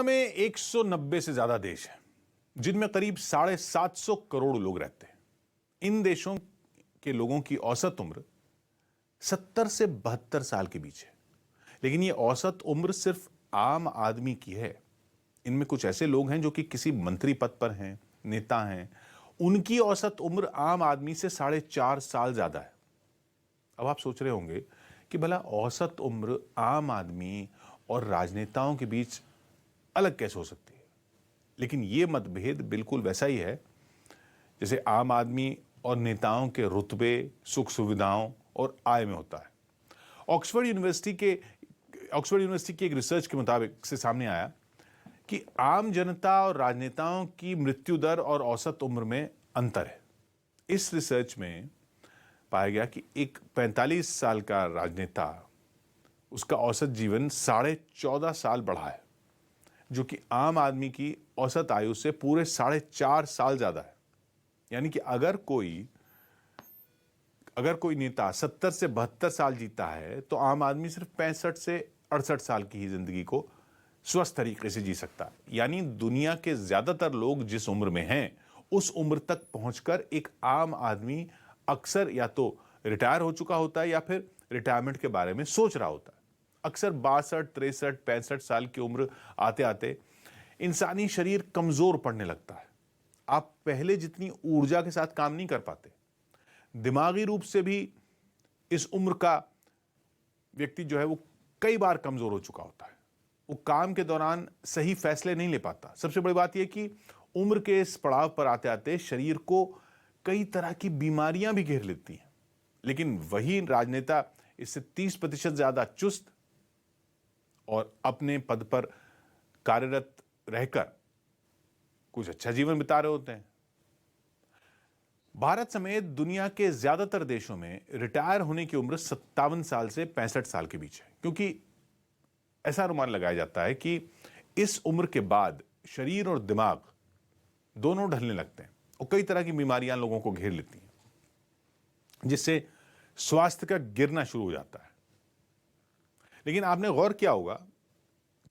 में 190 से ज्यादा देश हैं जिनमें करीब 750 करोड़ लोग रहते हैं। इन देशों के लोगों की औसत उम्र 70 से 72 साल के बीच है, लेकिन ये औसत उम्र सिर्फ आम आदमी की है। इनमें कुछ ऐसे लोग हैं जो कि किसी मंत्री पद पर हैं, नेता हैं, उनकी औसत उम्र आम आदमी से 4.5 साल ज्यादा है। अब आप सोच रहे होंगे कि भला औसत उम्र आम आदमी और राजनेताओं के बीच अलग कैसे हो सकती है, लेकिन यह मतभेद बिल्कुल वैसा ही है जैसे आम आदमी और नेताओं के रुतबे, सुख सुविधाओं और आय में होता है। ऑक्सफोर्ड यूनिवर्सिटी की एक रिसर्च के मुताबिक से सामने आया कि आम जनता और राजनेताओं की मृत्यु दर और औसत उम्र में अंतर है। इस रिसर्च में पाया गया कि एक 45 साल का राजनेता, उसका औसत जीवन 14.5 साल बढ़ा है, जो कि आम आदमी की औसत आयु से पूरे 4.5 साल ज्यादा है। यानी कि अगर कोई नेता 70 से 72 साल जीता है तो आम आदमी सिर्फ 65 से 68 साल की ही जिंदगी को स्वस्थ तरीके से जी सकता है। यानी दुनिया के ज्यादातर लोग जिस उम्र में हैं, उस उम्र तक पहुंचकर एक आम आदमी अक्सर या तो रिटायर हो चुका होता है या फिर रिटायरमेंट के बारे में सोच रहा होता है। अक्सर 62, 63, 65 साल की उम्र आते आते इंसानी शरीर कमजोर पड़ने लगता है। आप पहले जितनी ऊर्जा के साथ काम नहीं कर पाते। दिमागी रूप से भी इस उम्र का व्यक्ति जो है वो कई बार कमजोर हो चुका होता है। वो काम के दौरान सही फैसले नहीं ले पाता। सबसे बड़ी बात यह कि उम्र के इस पड़ाव पर आते आते शरीर को कई तरह की बीमारियां भी घेर लेती हैं। लेकिन वही राजनेता इससे 30% ज्यादा चुस्त और अपने पद पर कार्यरत रहकर कुछ अच्छा जीवन बिता रहे होते हैं। भारत समेत दुनिया के ज्यादातर देशों में रिटायर होने की उम्र 57 साल से 65 साल के बीच है, क्योंकि ऐसा अनुमान लगाया जाता है कि इस उम्र के बाद शरीर और दिमाग दोनों ढलने लगते हैं और कई तरह की बीमारियां लोगों को घेर लेती हैं, जिससे स्वास्थ्य का गिरना शुरू हो जाता है। लेकिन आपने गौर किया होगा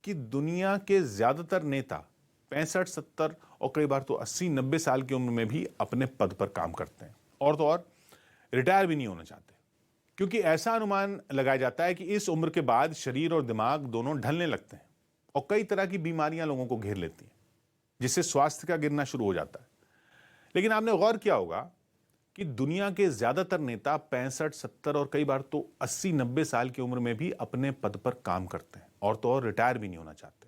कि दुनिया के ज्यादातर नेता 65, 70 और कई बार तो 80, 90 साल की उम्र में भी अपने पद पर काम करते हैं, और तो और रिटायर भी नहीं होना चाहते, क्योंकि ऐसा अनुमान लगाया जाता है कि इस उम्र के बाद शरीर और दिमाग दोनों ढलने लगते हैं और कई तरह की बीमारियां लोगों को घेर लेती हैं, जिससे स्वास्थ्य का गिरना शुरू हो जाता है। लेकिन आपने गौर किया होगा कि दुनिया के ज्यादातर नेता 65, 70 और कई बार तो 80, 90 साल की उम्र में भी अपने पद पर काम करते हैं, और तो और रिटायर भी नहीं होना चाहते।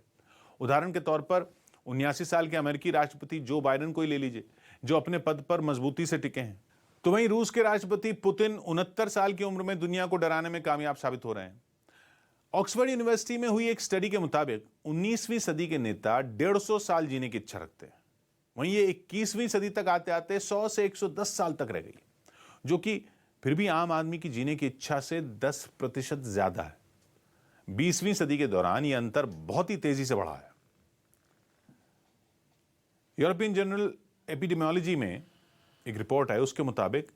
उदाहरण के तौर पर 79 साल के अमेरिकी राष्ट्रपति जो बाइडेन को ही ले लीजिए, जो अपने पद पर मजबूती से टिके हैं। तो वहीं रूस के राष्ट्रपति पुतिन 69 साल की उम्र में दुनिया को डराने में कामयाब साबित हो रहे हैं। ऑक्सफोर्ड यूनिवर्सिटी में हुई एक स्टडी के मुताबिक 19वीं सदी के नेता 150 साल जीने की इच्छा रखते हैं। वहीं ये 21वीं सदी तक आते आते 100 से 110 साल तक रह गई, जो कि फिर भी आम आदमी की जीने की इच्छा से 10% ज्यादा है। 20वीं सदी के दौरान यह अंतर बहुत ही तेजी से बढ़ा है। यूरोपियन जर्नल एपिडेमियोलॉजी में एक रिपोर्ट है, उसके मुताबिक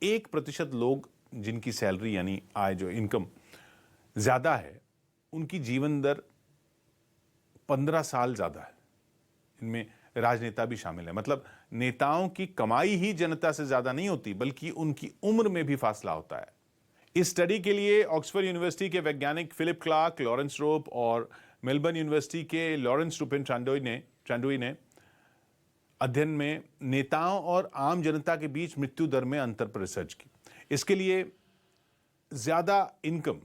1% लोग जिनकी सैलरी यानी आय, जो इनकम ज्यादा है, उनकी जीवन दर 15 साल ज्यादा है। इनमें राजनेता भी शामिल है। मतलब नेताओं की कमाई ही जनता से ज्यादा नहीं होती, बल्कि उनकी उम्र में भी फासला होता है। इस स्टडी के लिए ऑक्सफोर्ड यूनिवर्सिटी के वैज्ञानिक फिलिप क्लार्क, लॉरेंस रोप और मेलबर्न यूनिवर्सिटी के लॉरेंस रुपिन चांडोई ने अध्ययन में नेताओं और आम जनता के बीच मृत्यु दर में अंतर पर रिसर्च की। इसके लिए ज्यादा इनकम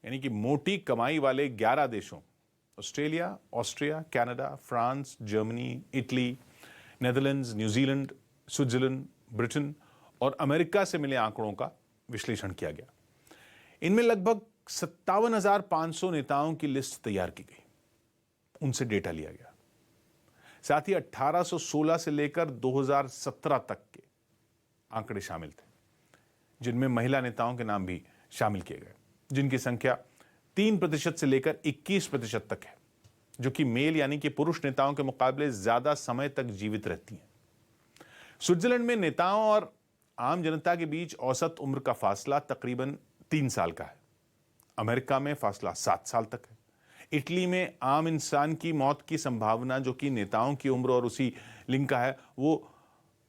यानी कि मोटी कमाई वाले 11 देशों, Australia, Austria, Canada, France, Germany, Italy, Netherlands, New Zealand, Switzerland, Britain और अमेरिका से मिले आंकड़ों का विश्लेषण किया गया। इनमें लगभग 57,500 नेताओं की लिस्ट तैयार की गई, उनसे डेटा लिया गया। साथ ही 1816 से लेकर 2017 तक के आंकड़े शामिल थे, जिनमें महिला नेताओं के नाम भी शामिल किए गए, जिनकी संख्या 3% से लेकर 21% तक है, जो कि मेल यानी कि पुरुष नेताओं के मुकाबले ज्यादा समय तक जीवित रहती हैं। स्विट्जरलैंड में नेताओं और आम जनता के बीच औसत उम्र का फासला तकरीबन 3 साल का है। अमेरिका में फासला 7 साल तक है। इटली में आम इंसान की मौत की संभावना, जो कि नेताओं की उम्र और उसी लिंग का है, वो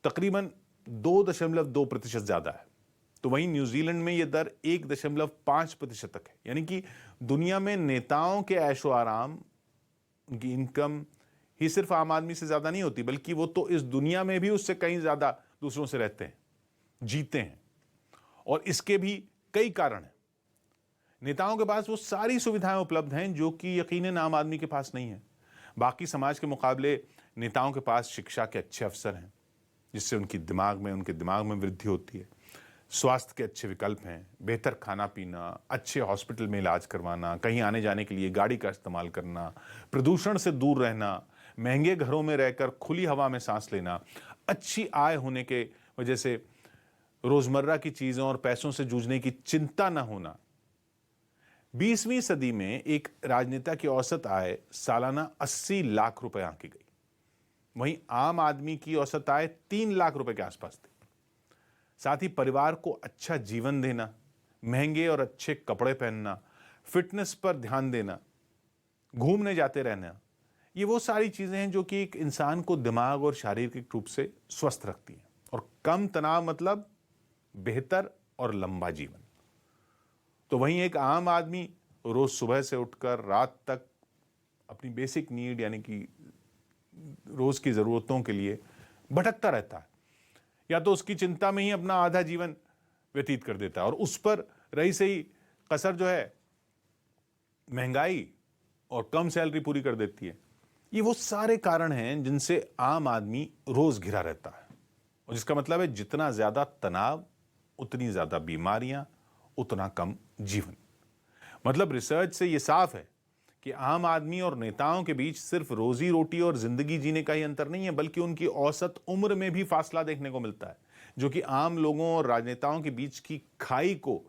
तकरीबन 2.2% ज्यादा है। तो वहीं न्यूजीलैंड में यह दर 1.5% तक है। यानी कि दुनिया में नेताओं के ऐशो आराम, उनकी इनकम ही सिर्फ आम आदमी से ज्यादा नहीं होती, बल्कि वो तो इस दुनिया में भी उससे कहीं ज्यादा दूसरों से रहते हैं, जीते हैं। और इसके भी कई कारण हैं। नेताओं के पास वो सारी सुविधाएं उपलब्ध हैं जो कि यकीनन आम आदमी के पास नहीं है। बाकी समाज के मुकाबले नेताओं के पास शिक्षा के अच्छे अवसर हैं, जिससे उनके दिमाग में वृद्धि होती है। स्वास्थ्य के अच्छे विकल्प हैं, बेहतर खाना पीना, अच्छे हॉस्पिटल में इलाज करवाना, कहीं आने जाने के लिए गाड़ी का इस्तेमाल करना, प्रदूषण से दूर रहना, महंगे घरों में रहकर खुली हवा में सांस लेना, अच्छी आय होने के वजह से रोजमर्रा की चीजों और पैसों से जूझने की चिंता न होना। 20वीं सदी में एक राजनेता की औसत आय सालाना 80 लाख रुपए आंकी गई। वहीं आम आदमी की औसत आय 3 लाख रुपए के आसपास थी। साथ ही परिवार को अच्छा जीवन देना, महंगे और अच्छे कपड़े पहनना, फिटनेस पर ध्यान देना, घूमने जाते रहना, ये वो सारी चीजें हैं जो कि एक इंसान को दिमाग और शारीरिक रूप से स्वस्थ रखती हैं। और कम तनाव मतलब बेहतर और लंबा जीवन। तो वहीं एक आम आदमी रोज सुबह से उठकर रात तक अपनी बेसिक नीड, यानी कि रोज की जरूरतों के लिए भटकता रहता है, या तो उसकी चिंता में ही अपना आधा जीवन व्यतीत कर देता है। और उस पर रही से ही कसर जो है महंगाई और कम सैलरी पूरी कर देती है। ये वो सारे कारण हैं जिनसे आम आदमी रोज घिरा रहता है। और जिसका मतलब है जितना ज्यादा तनाव, उतनी ज्यादा बीमारियां, उतना कम जीवन। मतलब रिसर्च से यह साफ है कि आम आदमी और नेताओं के बीच सिर्फ रोजी रोटी और जिंदगी जीने का ही अंतर नहीं है, बल्कि उनकी औसत उम्र में भी फासला देखने को मिलता है, जो कि आम लोगों और राजनेताओं के बीच की खाई को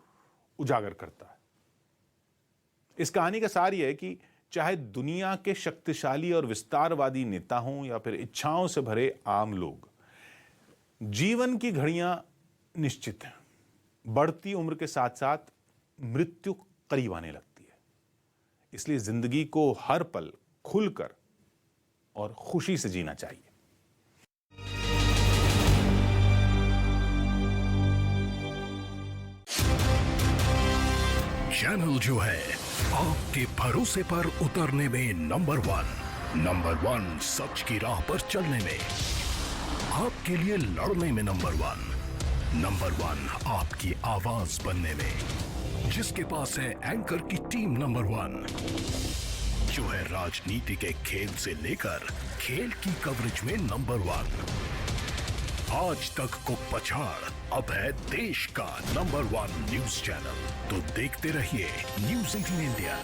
उजागर करता है। इस कहानी का सार यह है कि चाहे दुनिया के शक्तिशाली और विस्तारवादी नेता हों या फिर इच्छाओं से भरे आम लोग, जीवन की घड़ियां निश्चित हैं। बढ़ती उम्र के साथ साथ मृत्यु करीब आने लगती है। इसलिए जिंदगी को हर पल खुलकर और खुशी से जीना चाहिए। चैनल जो है आपके भरोसे पर उतरने में नंबर वन, सच की राह पर चलने में, आपके लिए लड़ने में नंबर वन, आपकी आवाज बनने में। जिसके पास है एंकर की टीम नंबर 1, जो है राजनीति के खेल से लेकर खेल की कवरेज में नंबर 1। आज तक को पछाड़, अब है देश का नंबर 1 न्यूज चैनल। तो देखते रहिए न्यूज़ 18 इंडिया।